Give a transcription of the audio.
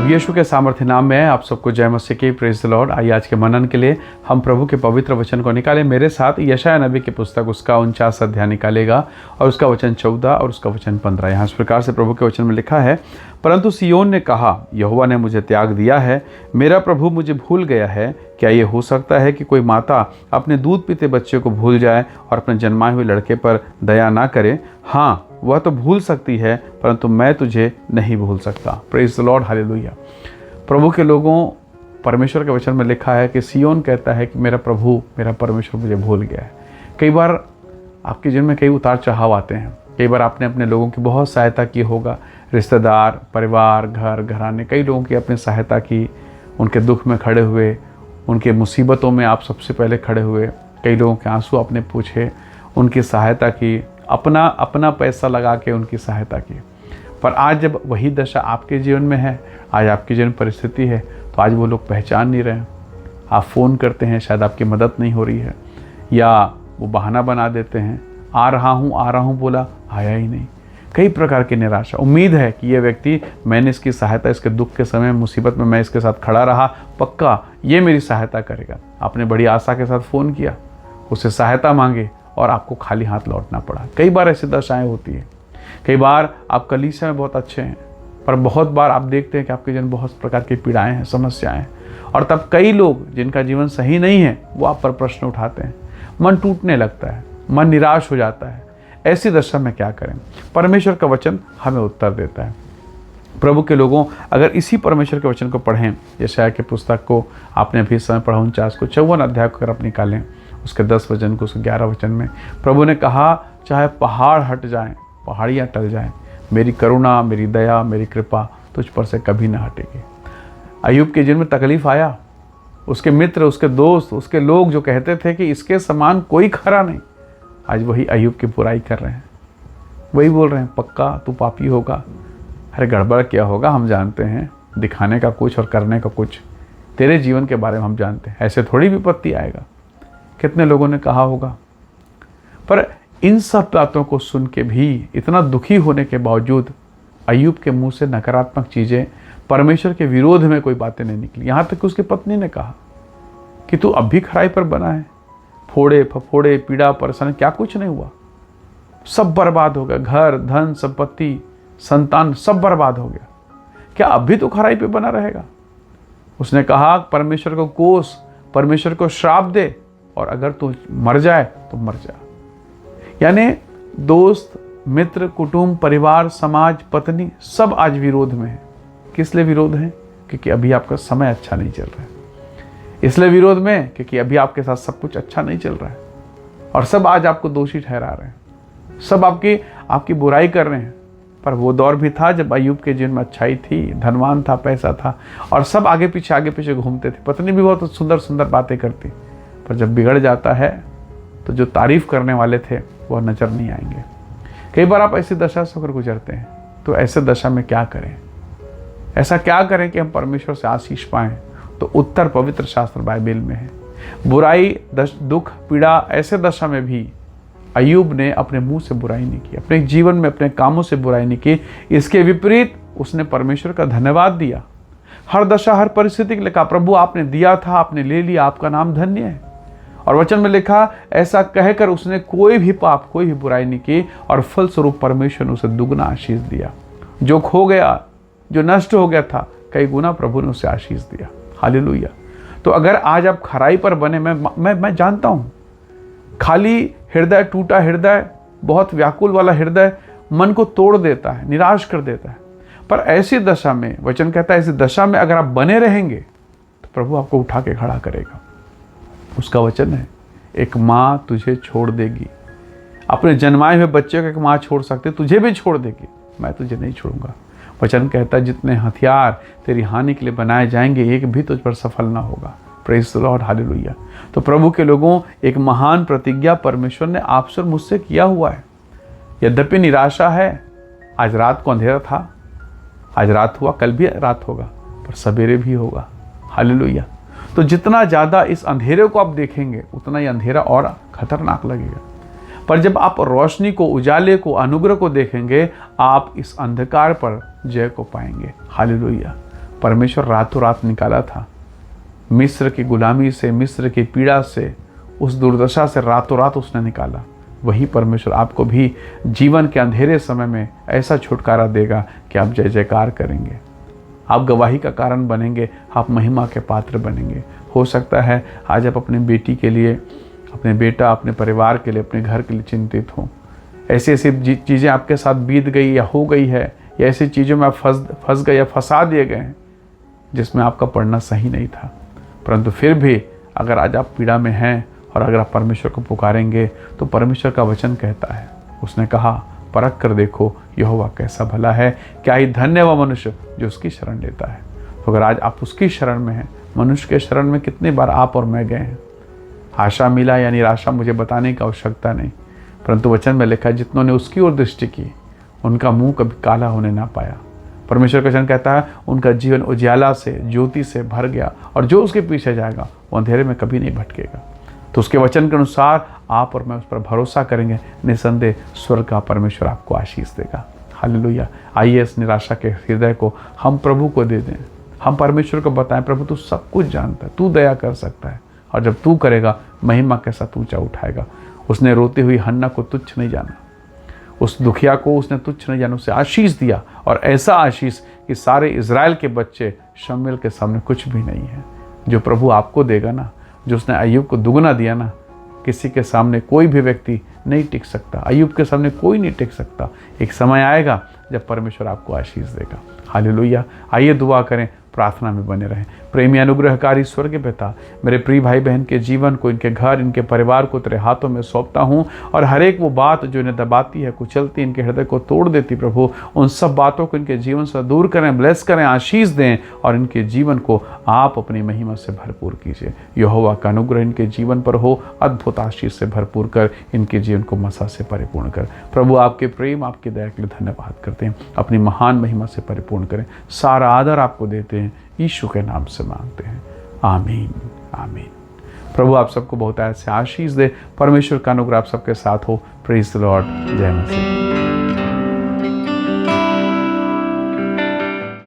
प्रभु यीशु के सामर्थ्य नाम में आप सबको जय मसीह की, प्रेज द लॉर्ड। आइए आज के मनन के लिए हम प्रभु के पवित्र वचन को निकालें। मेरे साथ यशायाह नबी की पुस्तक उसका 49 अध्याय निकालेगा और उसका वचन 14 और उसका वचन 15। यहाँ इस प्रकार से प्रभु के वचन में लिखा है, परंतु सिय्योन ने कहा, यहोवा ने मुझे त्याग दिया है, मेरा प्रभु मुझे भूल गया है। क्या ये हो सकता है कि कोई माता अपने दूध पीते बच्चे को भूल जाए और अपने जन्माए हुए लड़के पर दया ना करे? हाँ, वह तो भूल सकती है, परंतु मैं तुझे नहीं भूल सकता। Praise the Lord, hallelujah. प्रभु के लोगों, परमेश्वर के वचन में लिखा है कि सिय्योन कहता है कि मेरा प्रभु, मेरा परमेश्वर मुझे भूल गया है। कई बार आपके जीवन में कई उतार चढ़ाव आते हैं। कई बार आपने अपने लोगों की बहुत सहायता की होगा, रिश्तेदार, परिवार, घर घराने, कई लोगों की अपनी सहायता की, उनके दुख में खड़े हुए, उनके मुसीबतों में आप सबसे पहले खड़े हुए, कई लोगों के आंसू आपने पूछे, उनकी सहायता की, अपना पैसा लगा के उनकी सहायता की। पर आज जब वही दशा आपके जीवन में है, आज आपकी जीवन परिस्थिति है, तो आज वो लोग पहचान नहीं रहे। आप फ़ोन करते हैं, शायद आपकी मदद नहीं हो रही है, या वो बहाना बना देते हैं, आ रहा हूँ बोला, आया ही नहीं। कई प्रकार की निराशा। उम्मीद है कि ये व्यक्ति, मैंने इसकी सहायता, इसके दुख के समय मुसीबत में मैं इसके साथ खड़ा रहा, पक्का ये मेरी सहायता करेगा। आपने बड़ी आशा के साथ फ़ोन किया, उससे सहायता मांगे और आपको खाली हाथ लौटना पड़ा। कई बार ऐसी दशाएं होती हैं। कई बार आप कलीसिया में बहुत अच्छे हैं, पर बहुत बार आप देखते हैं कि आपके जीवन बहुत प्रकार की पीड़ाएं हैं, समस्याएं हैं, और तब कई लोग जिनका जीवन सही नहीं है वो आप पर प्रश्न उठाते हैं। मन टूटने लगता है, मन निराश हो जाता है। ऐसी दशा में क्या करें? परमेश्वर का वचन हमें उत्तर देता है। प्रभु के लोगों, अगर इसी परमेश्वर के वचन को पढ़ें, यशायाह की पुस्तक को आपने अभी समय पढ़ा 49 को, 54 अध्याय को अगर आप निकालें, उसके 10 वचन को, उसके 11 वचन में प्रभु ने कहा, चाहे पहाड़ हट जाएं, पहाड़ियाँ टल जाएं, मेरी करुणा, मेरी दया, मेरी कृपा तुझ पर से कभी ना हटेगी। अय्यूब के जीवन में तकलीफ आया, उसके मित्र, उसके दोस्त, उसके लोग जो कहते थे कि इसके समान कोई खरा नहीं, आज वही अय्यूब की बुराई कर रहे हैं। वही बोल रहे हैं, पक्का तू पापी होगा, अरे गड़बड़ क्या होगा, हम जानते हैं, दिखाने का कुछ और करने का कुछ, तेरे जीवन के बारे में हम जानते हैं, ऐसे थोड़ी विपत्ति आएगा। कितने लोगों ने कहा होगा। पर इन सब बातों को सुन के भी, इतना दुखी होने के बावजूद, अय्यूब के मुंह से नकारात्मक चीज़ें, परमेश्वर के विरोध में कोई बातें नहीं निकली। यहाँ तक कि उसकी पत्नी ने कहा कि तू अब भी खराई पर बना है, फोड़े फफोड़े, पीड़ा, परेशानी, क्या कुछ नहीं हुआ, सब बर्बाद हो गया, घर, धन, संपत्ति, संतान, सब बर्बाद हो गया, क्या अब भी तो खराई पे बना रहेगा? उसने कहा, परमेश्वर को कोस, परमेश्वर को श्राप दे, और अगर तू मर जाए तो मर जा। यानी दोस्त, मित्र, कुटुंब, परिवार, समाज, पत्नी, सब आज विरोध में है। किस लिए विरोध है? क्योंकि अभी आपका समय अच्छा नहीं चल रहा है। इसलिए विरोध में क्योंकि अभी आपके साथ सब कुछ अच्छा नहीं चल रहा है, और सब आज आपको दोषी ठहरा रहे हैं, सब आपकी बुराई कर रहे हैं। पर वो दौर भी था जब अय्यूब के जीवन में अच्छाई थी, धनवान था, पैसा था, और सब आगे पीछे घूमते थे। पत्नी भी बहुत सुंदर सुंदर बातें करती, पर जब बिगड़ जाता है तो जो तारीफ करने वाले थे वह नजर नहीं आएंगे। कई बार आप ऐसी दशा से होकर गुजरते हैं, तो ऐसे दशा में क्या करें? ऐसा क्या करें कि हम परमेश्वर से आशीष पाएं? तो उत्तर पवित्र शास्त्र बाइबल में है। बुराई, दुख, पीड़ा, ऐसे दशा में भी अय्यूब ने अपने मुंह से बुराई नहीं की, अपने जीवन में अपने कामों से बुराई नहीं की। इसके विपरीत उसने परमेश्वर का धन्यवाद दिया। हर दशा, हर परिस्थिति के लिए कहा, प्रभु आपने दिया था, आपने ले लिया, आपका नाम धन्य है। और वचन में लिखा, ऐसा कहकर उसने कोई भी पाप, कोई भी बुराई नहीं की, और फलस्वरूप परमेश्वर ने उसे दुगना आशीष दिया। जो खो गया, जो नष्ट हो गया था, कई गुना प्रभु ने उसे आशीष दिया। हालेलुया। तो अगर आज आप खराई पर बने, मैं जानता हूँ, खाली हृदय, टूटा हृदय, बहुत व्याकुल वाला हृदय मन को तोड़ देता है, निराश कर देता है। पर ऐसी दशा में, वचन कहता है, ऐसी दशा में अगर आप बने रहेंगे तो प्रभु आपको उठा के खड़ा करेगा। उसका वचन है, एक माँ तुझे छोड़ देगी। अपने जन्माए हुए बच्चे को एक माँ छोड़ सकती, तुझे भी छोड़ देगी, मैं तुझे नहीं छोड़ूंगा। वचन कहता है, जितने हथियार तेरी हानि के लिए बनाए जाएंगे, एक भी तुझ पर सफल ना होगा। Praise the Lord, hallelujah. तो प्रभु के लोगों, एक महान प्रतिज्ञा परमेश्वर ने आपसे और मुझसे किया हुआ है। यद्यपि निराशा है, आज रात को अंधेरा था, आज रात हुआ, कल भी रात होगा, पर सवेरे भी होगा। हालेलुया। तो जितना ज़्यादा इस अंधेरे को आप देखेंगे, उतना ही अंधेरा और खतरनाक लगेगा। पर जब आप रोशनी को, उजाले को, अनुग्रह को देखेंगे, आप इस अंधकार पर जय को पाएंगे। हालेलुया। परमेश्वर रातों रात निकाला था। मिस्र की गुलामी से, मिस्र की पीड़ा से, उस दुर्दशा से रातों रात उसने निकाला। वही परमेश्वर आपको भी जीवन के अंधेरे समय में ऐसा छुटकारा देगा कि आप जय जयकार करेंगे, आप गवाही का कारण बनेंगे, आप महिमा के पात्र बनेंगे। हो सकता है आज आप अपनी बेटी के लिए, अपने बेटा, अपने परिवार के लिए, अपने घर के लिए चिंतित हों। ऐसी ऐसी चीज़ें आपके साथ बीत गई या हो गई है, या ऐसी चीज़ों में आप फंस गए या फंसा दिए गए हैं जिसमें आपका पढ़ना सही नहीं था। परंतु फिर भी अगर आज आप पीड़ा में हैं और अगर आप परमेश्वर को पुकारेंगे तो परमेश्वर का वचन कहता है, उसने कहा, परख कर देखो यहोवा कैसा भला है, क्या ही धन्य वह मनुष्य जो उसकी शरण लेता है। तो अगर आज आप उसकी शरण में हैं, मनुष्य के शरण में कितनी बार आप और मैं गए हैं। आशा मिला या निराशा मुझे बताने की आवश्यकता नहीं, परंतु वचन में लिखा है, जितनों ने उसकी ओर दृष्टि की उनका मुंह कभी काला होने ना पाया। परमेश्वर का वचन कहता है, उनका जीवन उजाला से, ज्योति से भर गया, और जो उसके पीछे जाएगा वो अंधेरे में कभी नहीं भटकेगा। तो उसके वचन के अनुसार आप और मैं उस पर भरोसा करेंगे, निसंदेह स्वर्ग का परमेश्वर आपको आशीष देगा। हालेलुया। आइए इस निराशा के हृदय को हम प्रभु को दे दें, हम परमेश्वर को बताएं, प्रभु तू सब कुछ जानता है, तू दया कर सकता है, और जब तू करेगा महिमा के साथ ऊंचा उठाएगा। उसने रोती हुई हन्ना को तुच्छ नहीं जाना, उस दुखिया को उसने तुच्छ नहीं जाना, उसे आशीष दिया, और ऐसा आशीष कि सारे इज़राइल के बच्चे शमूएल के सामने कुछ भी नहीं है। जो प्रभु आपको देगा ना, जो उसने अय्यूब को दुगना दिया ना, किसी के सामने कोई भी व्यक्ति नहीं टिक सकता, अय्यूब के सामने कोई नहीं टिक सकता। एक समय आएगा जब परमेश्वर आपको आशीष देगा। हालेलुया। आइए दुआ करें, प्रार्थना में बने रहें। प्रेमी अनुग्रहकारी स्वर्गीय पिता, मेरे प्रिय भाई बहन के जीवन को, इनके घर, इनके परिवार को तेरे हाथों में सौंपता हूँ, और हर एक वो बात जो इन्हें दबाती है, कुचलती, इनके हृदय को तोड़ देती, प्रभु उन सब बातों को इनके जीवन से दूर करें, ब्लेस करें, आशीष दें, और इनके जीवन को आप अपनी महिमा से भरपूर कीजिए। यहोवा का अनुग्रह इनके जीवन पर हो, अद्भुत आशीष से भरपूर कर इनके जीवन को मसा से परिपूर्ण कर। प्रभु आपके प्रेम, आपकी दया के लिए धन्यवाद करते हैं, अपनी महान महिमा से परिपूर्ण करें। सारा आदर आपको देते हैं, यीशु के नाम से मांगते हैं, आमीन आमीन। प्रभु आप सबको बहुत ऐसे आशीष दे। परमेश्वर का अनुग्रह आप सबके साथ हो। Praise the Lord. जय मसीह।